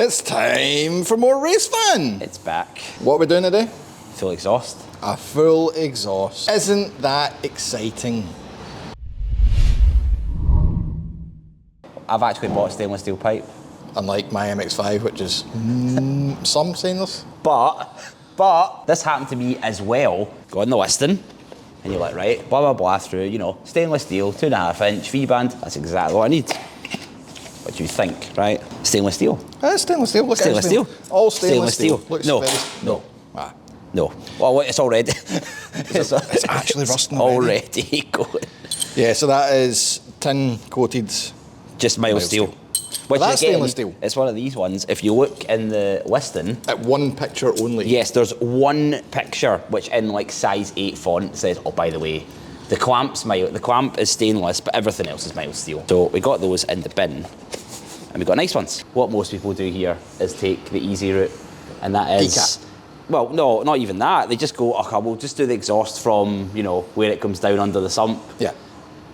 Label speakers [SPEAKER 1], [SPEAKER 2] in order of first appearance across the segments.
[SPEAKER 1] It's time for more race fun.
[SPEAKER 2] It's back.
[SPEAKER 1] What are we doing today?
[SPEAKER 2] Full exhaust.
[SPEAKER 1] A full exhaust. Isn't that exciting?
[SPEAKER 2] I've actually bought stainless steel pipe.
[SPEAKER 1] Unlike my MX-5, which is some stainless.
[SPEAKER 2] But this happened to me as well. Go on the listing, and you're like, right, blah, blah, blah, through, you know, stainless steel, 2.5 inch V-band. That's exactly what I need. What do you think, right? Stainless steel.
[SPEAKER 1] Stainless steel. Look,
[SPEAKER 2] Stainless steel.
[SPEAKER 1] All stainless steel. Looks
[SPEAKER 2] No.
[SPEAKER 1] very-
[SPEAKER 2] No.
[SPEAKER 1] Ah.
[SPEAKER 2] No. Well, it's already.
[SPEAKER 1] It's actually rusting
[SPEAKER 2] already going.
[SPEAKER 1] Yeah, so that is tin coated.
[SPEAKER 2] Just mild steel. Which
[SPEAKER 1] That's
[SPEAKER 2] again,
[SPEAKER 1] stainless steel.
[SPEAKER 2] It's one of these ones. If you look in the listing,
[SPEAKER 1] At one picture only.
[SPEAKER 2] yes, there's one picture which in like size 8 font says, oh, by the way, the clamp is stainless, but everything else is mild steel. So we got those in the bin, and we got nice ones. What most people do here is take the easy route, and that is,
[SPEAKER 1] Decat.
[SPEAKER 2] well, no, not even that. They just go, okay, we'll just do the exhaust from, you know, where it comes down under the sump.
[SPEAKER 1] Yeah.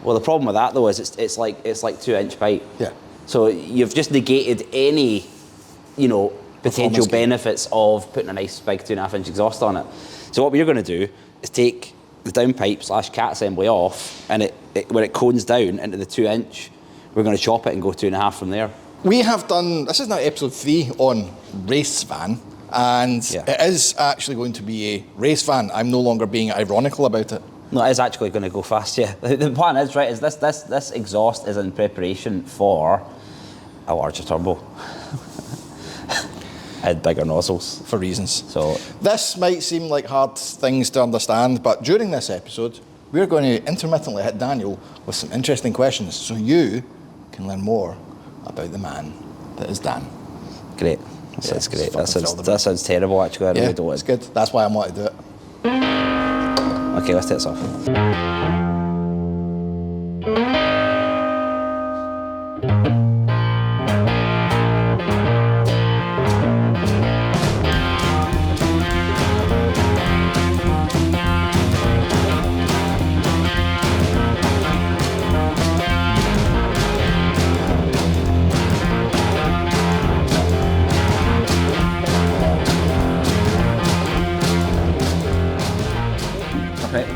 [SPEAKER 2] Well, the problem with that though is it's like 2-inch pipe.
[SPEAKER 1] Yeah.
[SPEAKER 2] So you've just negated any, you know, potential benefits of putting a nice big 2.5-inch exhaust on it. So what we're going to do is take the downpipe / cat assembly off, and when it cones down into the 2-inch, we're going to chop it and go 2.5 from there.
[SPEAKER 1] We have done, this is now episode 3 on race van, and it is actually going to be a race van. I'm no longer being ironical about it.
[SPEAKER 2] No, it is actually going to go fast, yeah. The plan is, right, is this exhaust is in preparation for a larger turbo. And bigger nozzles.
[SPEAKER 1] For reasons.
[SPEAKER 2] So
[SPEAKER 1] this might seem like hard things to understand, but during this episode, we're going to intermittently hit Daniel with some interesting questions so you can learn more about the man that is Dan.
[SPEAKER 2] Great. That's great. That sounds terrible, actually. I really don't.
[SPEAKER 1] It's good. That's why I want to do it.
[SPEAKER 2] Okay, let's take this off.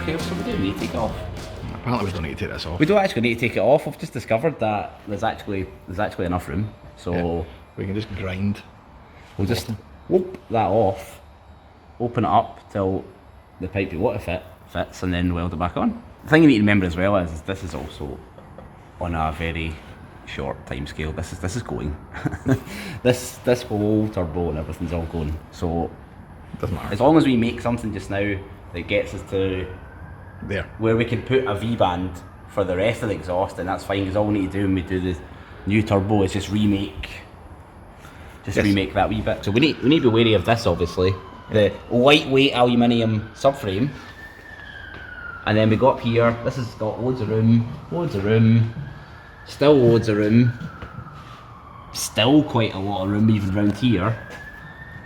[SPEAKER 2] Okay, so we do need to take it off.
[SPEAKER 1] Apparently we don't need to take this off.
[SPEAKER 2] We don't actually need to take it off. We've just discovered that there's actually enough room. So
[SPEAKER 1] we can just grind.
[SPEAKER 2] We'll just whoop that off, open it up till the pipe you want to fits, and then weld it back on. The thing you need to remember as well is this is also on a very short time scale. This is going. this whole turbo and everything's all going. So
[SPEAKER 1] doesn't matter.
[SPEAKER 2] As long as we make something just now that gets us to
[SPEAKER 1] there
[SPEAKER 2] where we can put a V-band for the rest of the exhaust, and that's fine, because all we need to do when we do the new turbo is just remake that wee bit. So we need to be wary of this, obviously. The lightweight aluminium subframe, and then we go up here. This has got loads of room, still loads of room, still quite a lot of room even round here,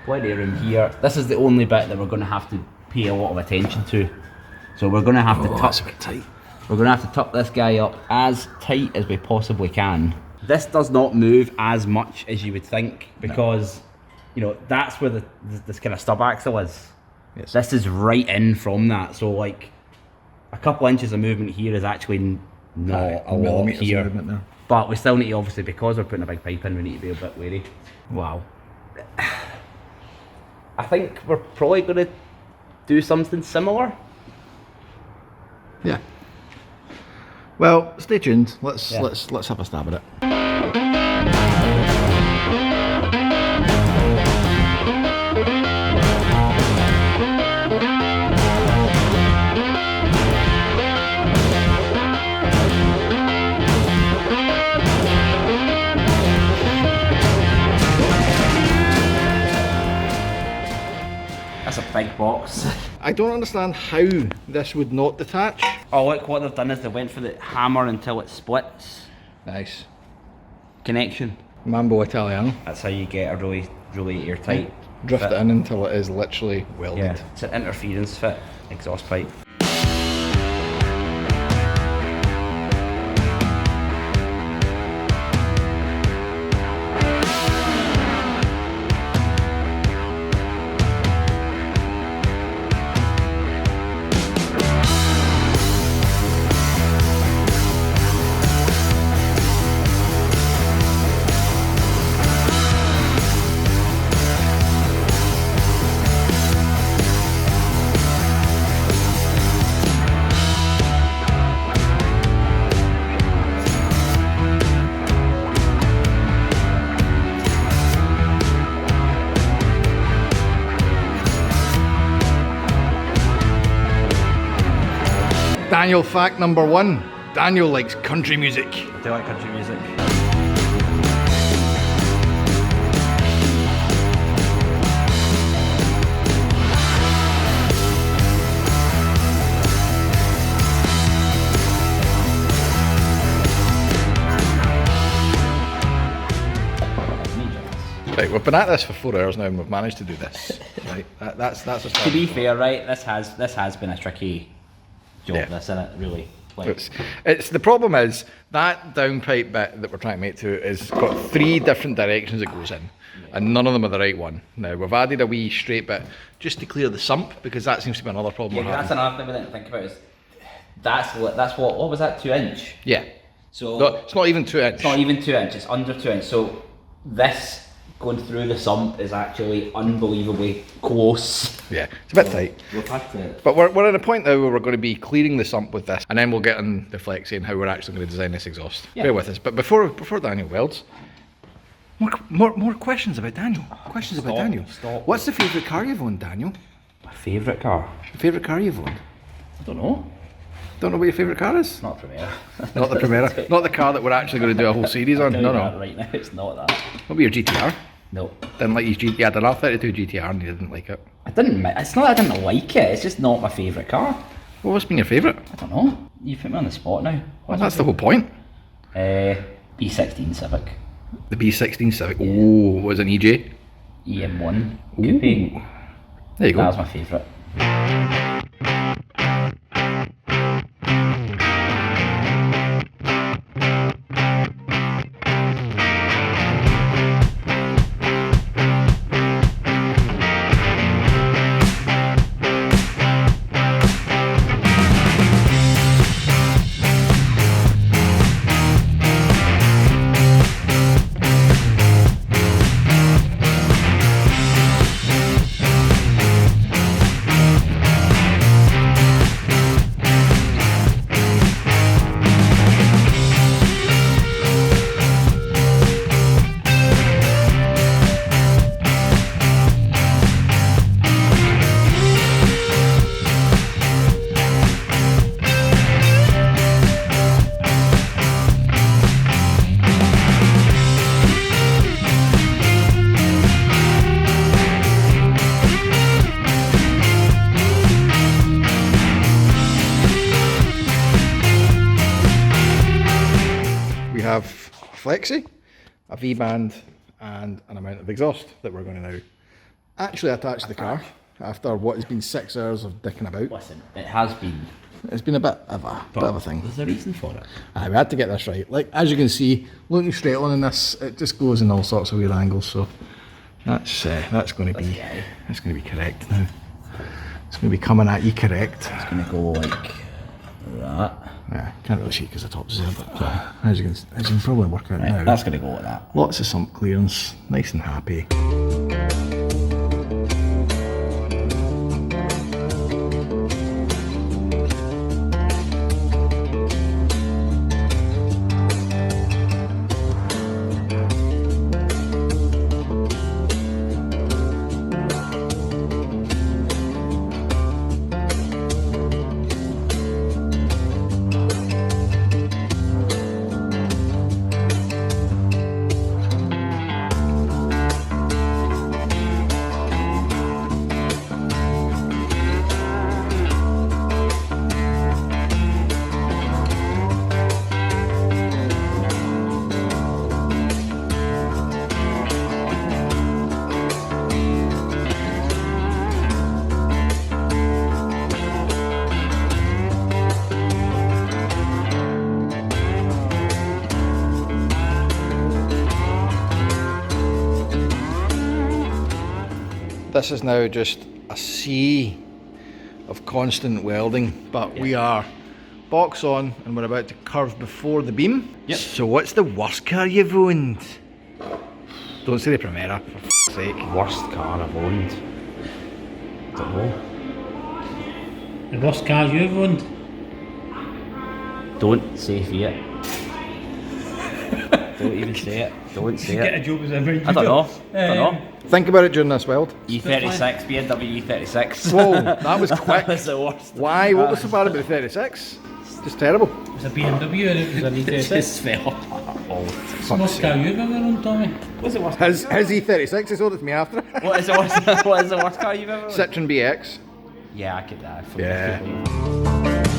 [SPEAKER 2] plenty of room here. This is the only bit that we're going to have to pay a lot of attention to. So we're going to have to
[SPEAKER 1] that's a bit tight.
[SPEAKER 2] We're going to have to tuck this guy up as tight as we possibly can. This does not move as much as you would think, because you know that's where this kind of stub axle is.
[SPEAKER 1] Yes.
[SPEAKER 2] This is right in from that, so like a couple inches of movement here is actually not a lot here.
[SPEAKER 1] There.
[SPEAKER 2] But we still need to, obviously, because we're putting a big pipe in, we need to be a bit wary.
[SPEAKER 1] Wow.
[SPEAKER 2] I think we're probably going to do something similar.
[SPEAKER 1] Yeah. Well, stay tuned. Let's have a stab at it.
[SPEAKER 3] That's a big box.
[SPEAKER 1] I don't understand how this would not detach.
[SPEAKER 2] Oh look, what they've done is they went for the hammer until it splits.
[SPEAKER 1] Nice.
[SPEAKER 2] Connection.
[SPEAKER 1] Mambo Italiano.
[SPEAKER 2] That's how you get a really, really airtight
[SPEAKER 1] Drift
[SPEAKER 2] fit.
[SPEAKER 1] it in until it is literally welded.
[SPEAKER 2] Yeah, it's an interference fit exhaust pipe.
[SPEAKER 1] Daniel, fact number 1. Daniel likes country music.
[SPEAKER 2] I do like country music.
[SPEAKER 1] Right, we've been at this for 4 hours now and we've managed to do this. Right, that's a start.
[SPEAKER 2] To be fair, right, this has been a tricky job,
[SPEAKER 1] Yeah.
[SPEAKER 2] this, isn't it, really? Like,
[SPEAKER 1] It's the problem is that downpipe bit that we're trying to make to is got 3 different directions it goes in, and none of them are the right one. Now we've added a wee straight bit just to clear the sump because that seems to be another problem.
[SPEAKER 2] yeah,
[SPEAKER 1] we're
[SPEAKER 2] that's
[SPEAKER 1] having.
[SPEAKER 2] another thing we didn't think about is that's what was that, 2 inch?
[SPEAKER 1] Yeah.
[SPEAKER 2] So
[SPEAKER 1] No, it's not even 2 inch.
[SPEAKER 2] it's not even 2 inches, it's under 2 inches. So this going through the sump is actually unbelievably close.
[SPEAKER 1] Yeah, it's a bit tight.
[SPEAKER 2] We've had to.
[SPEAKER 1] But we're at a point now where we're going to be clearing the sump with this, and then we'll get on the flexi and how we're actually going to design this exhaust.
[SPEAKER 2] Yeah.
[SPEAKER 1] Bear with us. But before Daniel welds, more questions about Daniel. Questions about Daniel.
[SPEAKER 2] Stop.
[SPEAKER 1] What's the favourite car you've owned, Daniel?
[SPEAKER 2] My favourite car?
[SPEAKER 1] The favourite car you've owned?
[SPEAKER 2] I don't know.
[SPEAKER 1] Don't know what your favourite car is?
[SPEAKER 2] Not Primera.
[SPEAKER 1] Not the Primera. Not the car that we're actually going to do a whole series on. No.
[SPEAKER 2] Right now, it's not that.
[SPEAKER 1] What about your GTR?
[SPEAKER 2] No.
[SPEAKER 1] Didn't like your you had an R32 GTR and you didn't like it.
[SPEAKER 2] It's not that I didn't like it, it's just not my favourite car.
[SPEAKER 1] Well, what's been your favourite?
[SPEAKER 2] I don't know. You put me on the spot now.
[SPEAKER 1] Well, that's the whole point.
[SPEAKER 2] B16 Civic.
[SPEAKER 1] The B16 Civic. Oh, was it an EJ?
[SPEAKER 2] EM1
[SPEAKER 1] Ooh.
[SPEAKER 2] Coupe.
[SPEAKER 1] There you go.
[SPEAKER 2] That was my favourite.
[SPEAKER 1] Have a flexi, a V-band and an amount of exhaust that we're going to now actually attach to the car after what has been 6 hours of dicking about.
[SPEAKER 2] Listen, it has been.
[SPEAKER 1] It's been a bit of a thing.
[SPEAKER 2] There's a reason for it.
[SPEAKER 1] We had to get this right. Like, as you can see, looking straight on in this, it just goes in all sorts of weird angles, so that's going to be correct now. It's going to be coming at you correct.
[SPEAKER 2] It's going to go like that.
[SPEAKER 1] Yeah, can't really see because the top's there, but as you can probably work out
[SPEAKER 2] Right,
[SPEAKER 1] now.
[SPEAKER 2] that's going to go like that.
[SPEAKER 1] Lots of sump clearance, nice and happy. This is now just a sea of constant welding, but we are box on and we're about to curve before the beam.
[SPEAKER 2] Yep.
[SPEAKER 1] So what's the worst car you've owned? Don't say the Primera, for f***'s sake.
[SPEAKER 2] Worst car I've owned. Don't know.
[SPEAKER 3] The worst car you've owned?
[SPEAKER 2] Don't say Fiat. Don't even say it. Don't say
[SPEAKER 3] Get a
[SPEAKER 2] it.
[SPEAKER 3] job as ever.
[SPEAKER 2] I don't know. Don't know.
[SPEAKER 1] Think about it during this weld.
[SPEAKER 2] E36, BMW E36.
[SPEAKER 1] Whoa, that was quick.
[SPEAKER 2] That was the worst.
[SPEAKER 1] Why? What was so bad about the 36? Just terrible.
[SPEAKER 3] It's a BMW and it was an
[SPEAKER 2] It
[SPEAKER 3] E36.
[SPEAKER 2] just fell apart all the
[SPEAKER 3] What's the worst car you've ever owned, Tommy?
[SPEAKER 2] What's the worst?
[SPEAKER 1] His E36, he sold it to me after.
[SPEAKER 2] What is the worst car you've ever owned?
[SPEAKER 1] Citroen BX.
[SPEAKER 2] Yeah, I could die.
[SPEAKER 1] Yeah.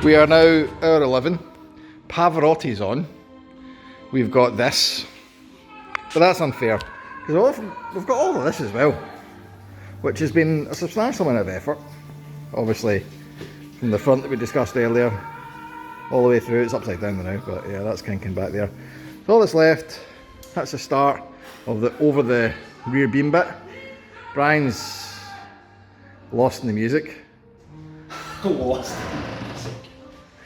[SPEAKER 1] We are now hour 11. Pavarotti's on. We've got this. But that's unfair. Because we've got all of this as well. Which has been a substantial amount of effort. Obviously, from the front that we discussed earlier, all the way through. It's upside down now, but yeah, that's kinking back there. So all that's left, that's the start of the over the rear beam bit. Brian's lost in the music.
[SPEAKER 2] Lost.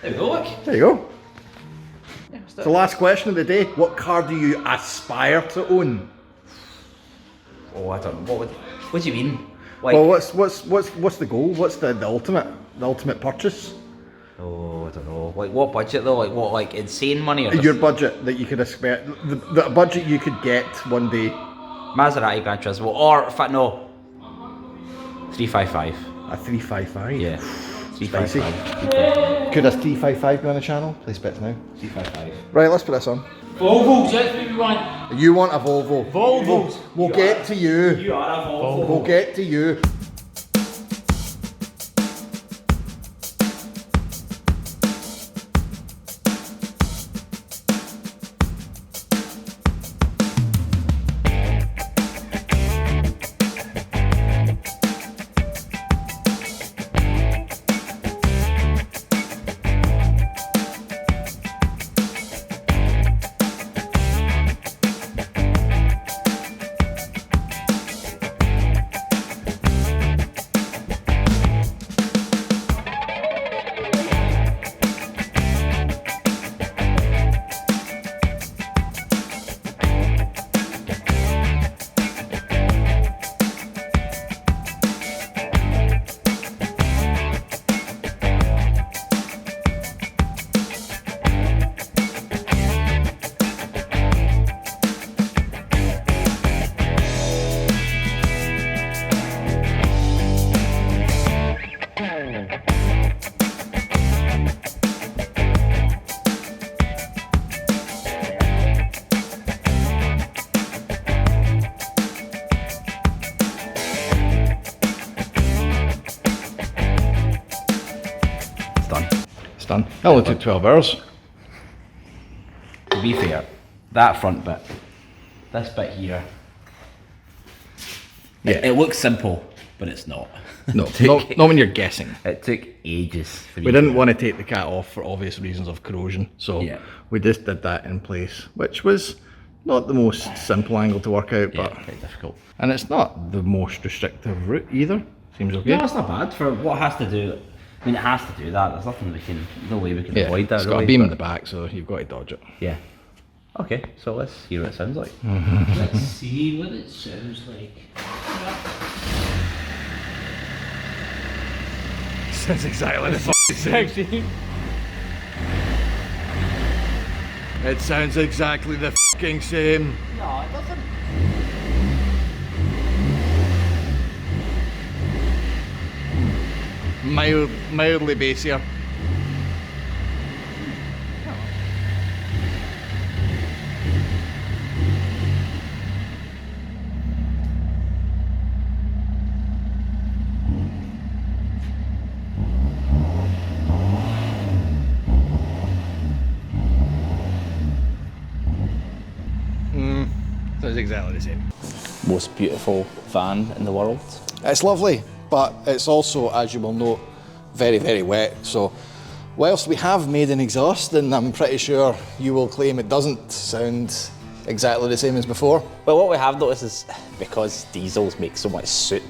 [SPEAKER 2] There we go, look.
[SPEAKER 1] There you go. So last question of the day, what car do you aspire to own?
[SPEAKER 2] Oh, I don't know. What do you mean? Like,
[SPEAKER 1] Well, what's the goal? What's the ultimate purchase?
[SPEAKER 2] oh, I don't know. Like, what budget though? Like, what, like, insane money? Or just
[SPEAKER 1] Your budget that you could expect, the budget you could get one day.
[SPEAKER 2] Maserati Gran Turismo, or, in fact, no. 355.
[SPEAKER 1] A 355.
[SPEAKER 2] Yeah.
[SPEAKER 1] Spicy.
[SPEAKER 2] 355.
[SPEAKER 1] Could a 355 be on the channel? Place bets now.
[SPEAKER 2] 355.
[SPEAKER 1] Right, let's put this on.
[SPEAKER 3] Volvos, that's what we want.
[SPEAKER 1] You want a Volvo?
[SPEAKER 3] Volvos.
[SPEAKER 1] We'll get to you.
[SPEAKER 2] You are a Volvo.
[SPEAKER 1] We'll get to you. It's done. That only took 12 hours.
[SPEAKER 2] To be fair, that front bit, this bit here,
[SPEAKER 1] Yeah.
[SPEAKER 2] it looks simple, but it's not.
[SPEAKER 1] No, not when you're guessing.
[SPEAKER 2] It took ages for me.
[SPEAKER 1] We didn't want to take the cat off for obvious reasons of corrosion, so
[SPEAKER 2] Yeah.
[SPEAKER 1] we just did that in place, which was not the most simple angle to work out,
[SPEAKER 2] Yeah,
[SPEAKER 1] but
[SPEAKER 2] very difficult.
[SPEAKER 1] and it's not the most restrictive route either. Seems okay.
[SPEAKER 2] No, it's not bad for what it has to do. I mean, it has to do that. There's nothing we can, no way we can
[SPEAKER 1] Yeah,
[SPEAKER 2] avoid that.
[SPEAKER 1] it's got
[SPEAKER 2] really,
[SPEAKER 1] a beam
[SPEAKER 2] but-
[SPEAKER 1] in the back, so you've got to dodge it.
[SPEAKER 2] Yeah. Okay, so let's hear what it sounds like.
[SPEAKER 3] Let's see what it sounds like.
[SPEAKER 1] Sounds exactly the same. It sounds exactly the fucking same.
[SPEAKER 2] No, it doesn't.
[SPEAKER 1] Mildly bassier. Sounds exactly the same.
[SPEAKER 4] Most beautiful van in the world.
[SPEAKER 1] It's lovely, but it's also, as you will note, very, very wet. So, whilst we have made an exhaust, and I'm pretty sure you will claim it doesn't sound exactly the same as before.
[SPEAKER 4] Well, what we have noticed is because diesels make so much soot,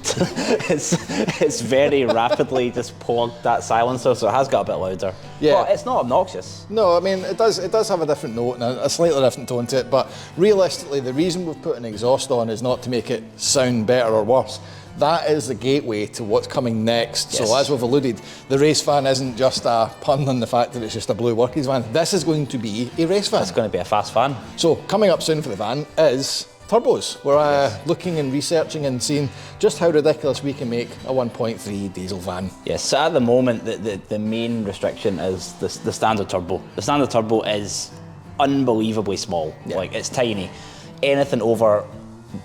[SPEAKER 4] it's very rapidly just plugged that silencer, so it has got a bit louder.
[SPEAKER 1] Yeah.
[SPEAKER 4] But it's not obnoxious.
[SPEAKER 1] No, I mean, it does have a different note and a slightly different tone to it, but realistically, the reason we've put an exhaust on is not to make it sound better or worse. that is the gateway to what's coming next.
[SPEAKER 4] Yes.
[SPEAKER 1] So as we've alluded, the race van isn't just a pun on the fact that it's just a blue workies van. This is going to be a race van.
[SPEAKER 4] It's going to be a fast van.
[SPEAKER 1] So coming up soon for the van is turbos. We're looking and researching and seeing just how ridiculous we can make a 1.3 diesel van.
[SPEAKER 4] Yes, so at the moment, the main restriction is the standard turbo. The standard turbo is unbelievably small.
[SPEAKER 1] Yeah.
[SPEAKER 4] Like, it's tiny. Anything over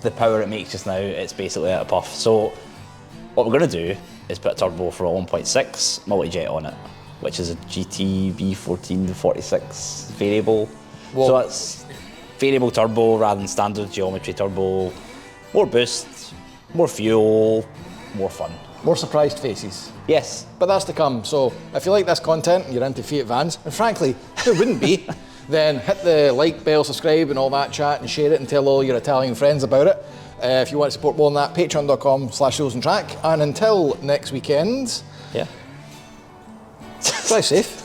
[SPEAKER 4] the power it makes just now, it's basically at a puff. So what we're going to do is put a turbo for a 1.6 multi-jet on it, which is a GT V1446 variable.
[SPEAKER 1] Whoa.
[SPEAKER 4] So it's variable turbo rather than standard geometry turbo. More boost, more fuel, more fun.
[SPEAKER 1] More surprised faces.
[SPEAKER 4] Yes.
[SPEAKER 1] But that's to come. So if you like this content and you're into Fiat vans, and frankly, who wouldn't be, then hit the like bell, subscribe and all that chat and share it and tell all your Italian friends about it. If you want to support more than that, patreon.com/Wheels and Track. And until next weekend,
[SPEAKER 4] Yeah.
[SPEAKER 1] drive safe.